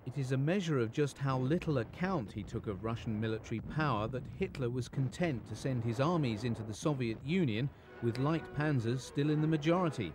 It is a measure of just how little account he took of Russian military power that Hitler was content to send his armies into the Soviet Union with light panzers still in the majority.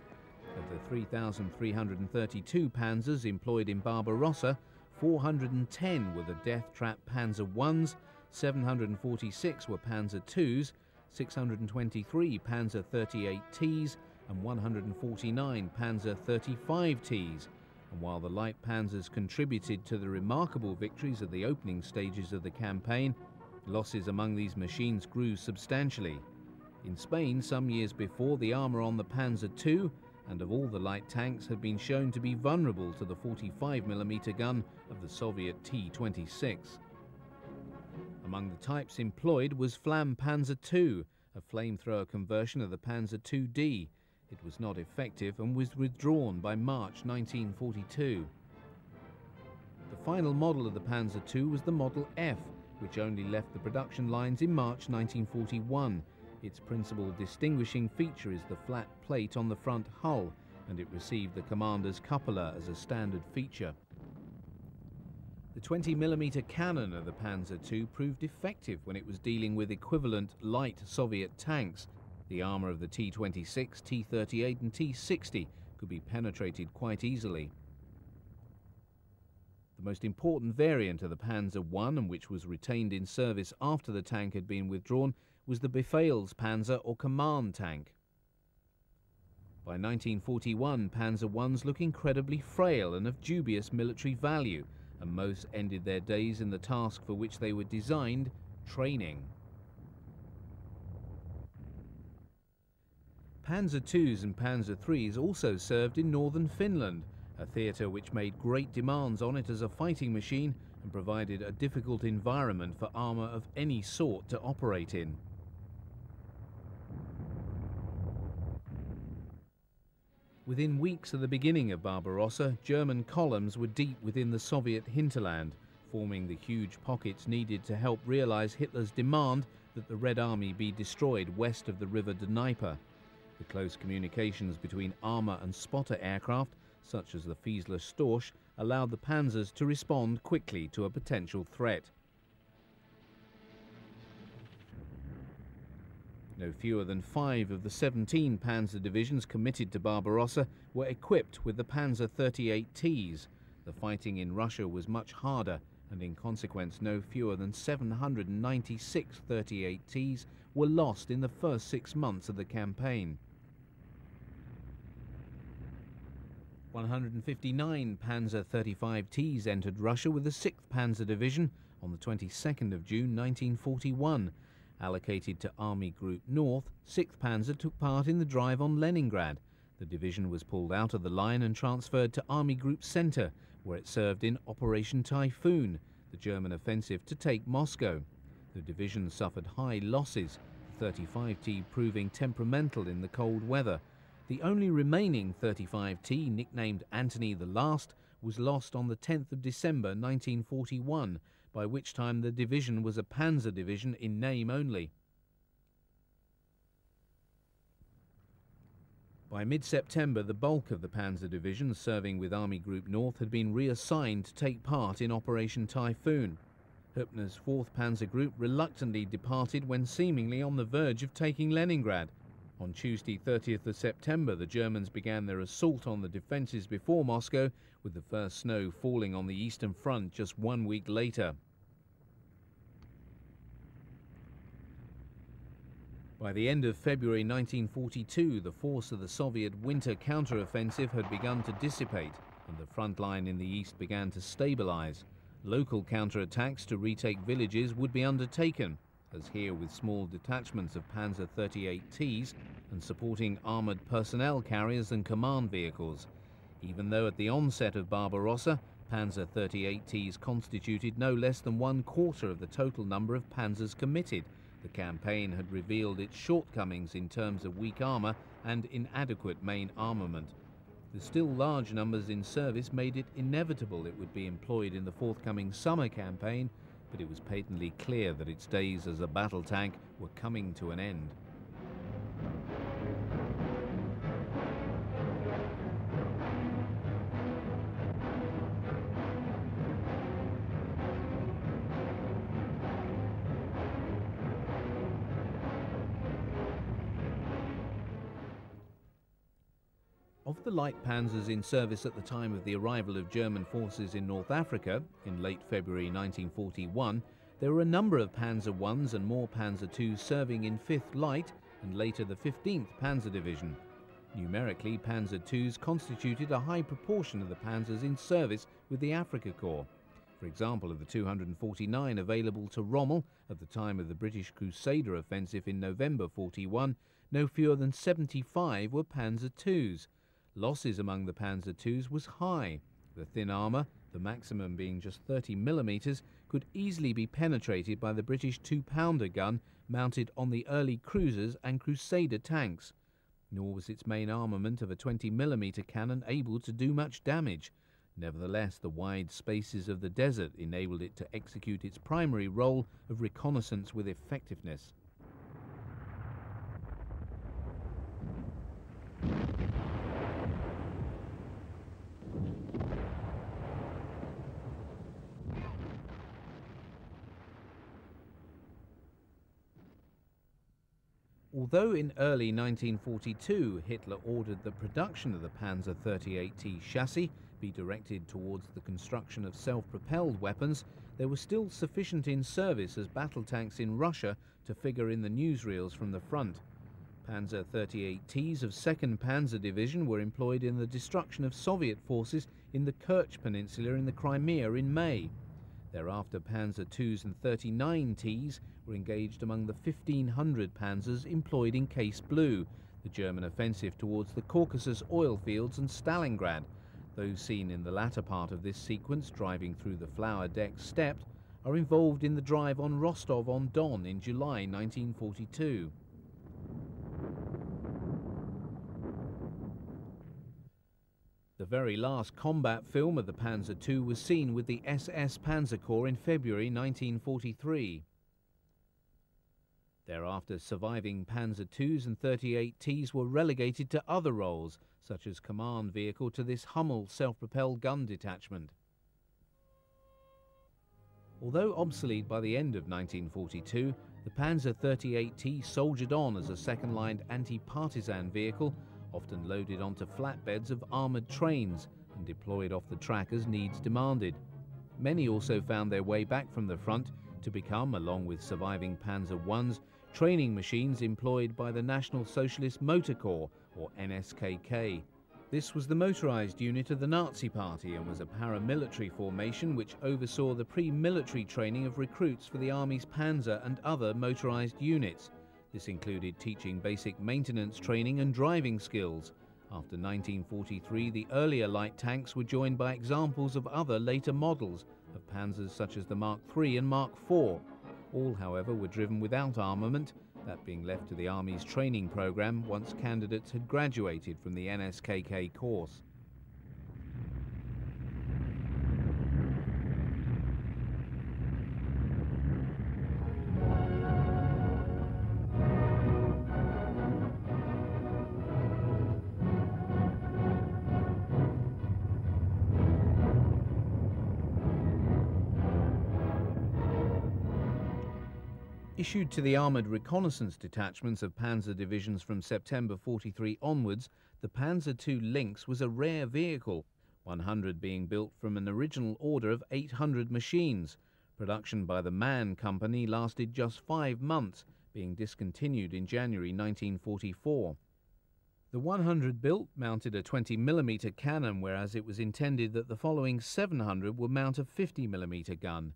Of the 3,332 panzers employed in Barbarossa, 410 were the death-trap Panzer Is, 746 were Panzer IIs, 623 Panzer 38Ts and 149 Panzer 35Ts. And while the light panzers contributed to the remarkable victories at the opening stages of the campaign, losses among these machines grew substantially. In Spain, some years before, the armour on the Panzer II and of all the light tanks had been shown to be vulnerable to the 45mm gun of the Soviet T-26. Among the types employed was Flamm Panzer II, a flamethrower conversion of the Panzer IID. It was not effective and was withdrawn by March 1942. The final model of the Panzer II was the Model F, which only left the production lines in March 1941. Its principal distinguishing feature is the flat plate on the front hull, and it received the commander's cupola as a standard feature. The 20mm cannon of the Panzer II proved effective when it was dealing with equivalent light Soviet tanks. The armour of the T-26, T-38 and T-60 could be penetrated quite easily. The most important variant of the Panzer I, and which was retained in service after the tank had been withdrawn, was the Befehlspanzer or command tank. By 1941, Panzer Is look incredibly frail and of dubious military value, and most ended their days in the task for which they were designed, training. Panzer IIs and Panzer IIIs also served in northern Finland, a theatre which made great demands on it as a fighting machine and provided a difficult environment for armour of any sort to operate in. Within weeks of the beginning of Barbarossa, German columns were deep within the Soviet hinterland, forming the huge pockets needed to help realise Hitler's demand that the Red Army be destroyed west of the river Dnieper. The close communications between armour and spotter aircraft, such as the Fiesler Storch, allowed the panzers to respond quickly to a potential threat. No fewer than 5 of the 17 panzer divisions committed to Barbarossa were equipped with the Panzer 38Ts. The fighting in Russia was much harder, and in consequence no fewer than 796 38Ts were lost in the first 6 months of the campaign. 159 Panzer 35Ts entered Russia with the 6th Panzer Division on the 22nd of June 1941. Allocated to Army Group North, 6th Panzer took part in the drive on Leningrad. The division was pulled out of the line and transferred to Army Group Center, where it served in Operation Typhoon, the German offensive to take Moscow. The division suffered high losses, the 35T proving temperamental in the cold weather. The only remaining 35T, nicknamed Antony the Last, was lost on the 10th of December 1941, by which time the division was a panzer division in name only. By mid-September, the bulk of the panzer divisions serving with Army Group North had been reassigned to take part in Operation Typhoon. Hübner's 4th Panzer Group reluctantly departed when seemingly on the verge of taking Leningrad. On Tuesday, 30th of September, the Germans began their assault on the defences before Moscow, with the first snow falling on the Eastern Front just 1 week later. By the end of February 1942, the force of the Soviet winter counter-offensive had begun to dissipate, and the front line in the east began to stabilise. Local counter-attacks to retake villages would be undertaken, as here with small detachments of Panzer 38Ts and supporting armoured personnel carriers and command vehicles. Even though at the onset of Barbarossa, Panzer 38Ts constituted no less than 1/4 of the total number of panzers committed, the campaign had revealed its shortcomings in terms of weak armour and inadequate main armament. The still large numbers in service made it inevitable it would be employed in the forthcoming summer campaign, but it was patently clear that its days as a battle tank were coming to an end. Of the light panzers in service at the time of the arrival of German forces in North Africa in late February 1941, there were a number of Panzer Is and more Panzer IIs serving in 5th Light and later the 15th Panzer Division. Numerically, Panzer IIs constituted a high proportion of the panzers in service with the Afrika Korps. For example, of the 249 available to Rommel at the time of the British Crusader offensive in November 41, no fewer than 75 were Panzer IIs. Losses among the Panzer IIs was high. The thin armour, the maximum being just 30 mm, could easily be penetrated by the British 2-pounder gun mounted on the early cruisers and Crusader tanks. Nor was its main armament of a 20 mm cannon able to do much damage. Nevertheless, the wide spaces of the desert enabled it to execute its primary role of reconnaissance with effectiveness. Although in early 1942 Hitler ordered the production of the Panzer 38T chassis be directed towards the construction of self-propelled weapons, there were still sufficient in service as battle tanks in Russia to figure in the newsreels from the front. Panzer 38Ts of 2nd Panzer Division were employed in the destruction of Soviet forces in the Kerch Peninsula in the Crimea in May. Thereafter, Panzer IIs and 39Ts were engaged among the 1,500 panzers employed in Case Blue, the German offensive towards the Caucasus oil fields and Stalingrad. Those seen in the latter part of this sequence, driving through the Flower Deck Steppe, are involved in the drive on Rostov-on-Don in July 1942. The very last combat film of the Panzer II was seen with the SS Panzer Corps in February 1943. Thereafter, surviving Panzer IIs and 38Ts were relegated to other roles, such as command vehicle to this Hummel self-propelled gun detachment. Although obsolete by the end of 1942, the Panzer 38T soldiered on as a second-line anti-partisan vehicle, often loaded onto flatbeds of armoured trains and deployed off the track as needs demanded. Many also found their way back from the front to become, along with surviving Panzer Is, training machines employed by the National Socialist Motor Corps, or NSKK. This was the motorised unit of the Nazi Party and was a paramilitary formation which oversaw the pre-military training of recruits for the Army's Panzer and other motorised units. This included teaching basic maintenance training and driving skills. After 1943, the earlier light tanks were joined by examples of other later models of panzers such as the Mark III and Mark IV. All, however, were driven without armament, that being left to the Army's training program once candidates had graduated from the NSKK course. Issued to the armoured reconnaissance detachments of Panzer divisions from September 43 onwards, the Panzer II Lynx was a rare vehicle, 100 being built from an original order of 800 machines. Production by the Mann Company lasted just 5 months, being discontinued in January 1944. The 100 built mounted a 20mm cannon, whereas it was intended that the following 700 would mount a 50mm gun.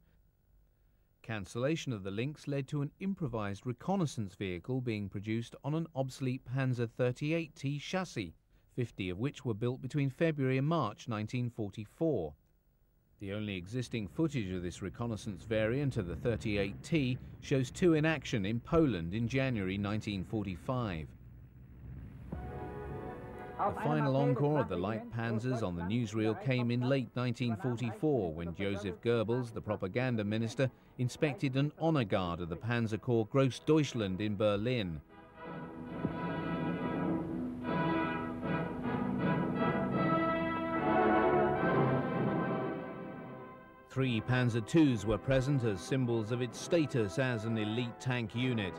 Cancellation of the Lynx led to an improvised reconnaissance vehicle being produced on an obsolete Panzer 38T chassis, 50 of which were built between February and March 1944. The only existing footage of this reconnaissance variant of the 38T shows two in action in Poland in January 1945. The final encore of the light panzers on the newsreel came in late 1944 when Joseph Goebbels, the propaganda minister, inspected an honor guard of the Panzer Corps Grossdeutschland in Berlin. Three Panzer IIs were present as symbols of its status as an elite tank unit.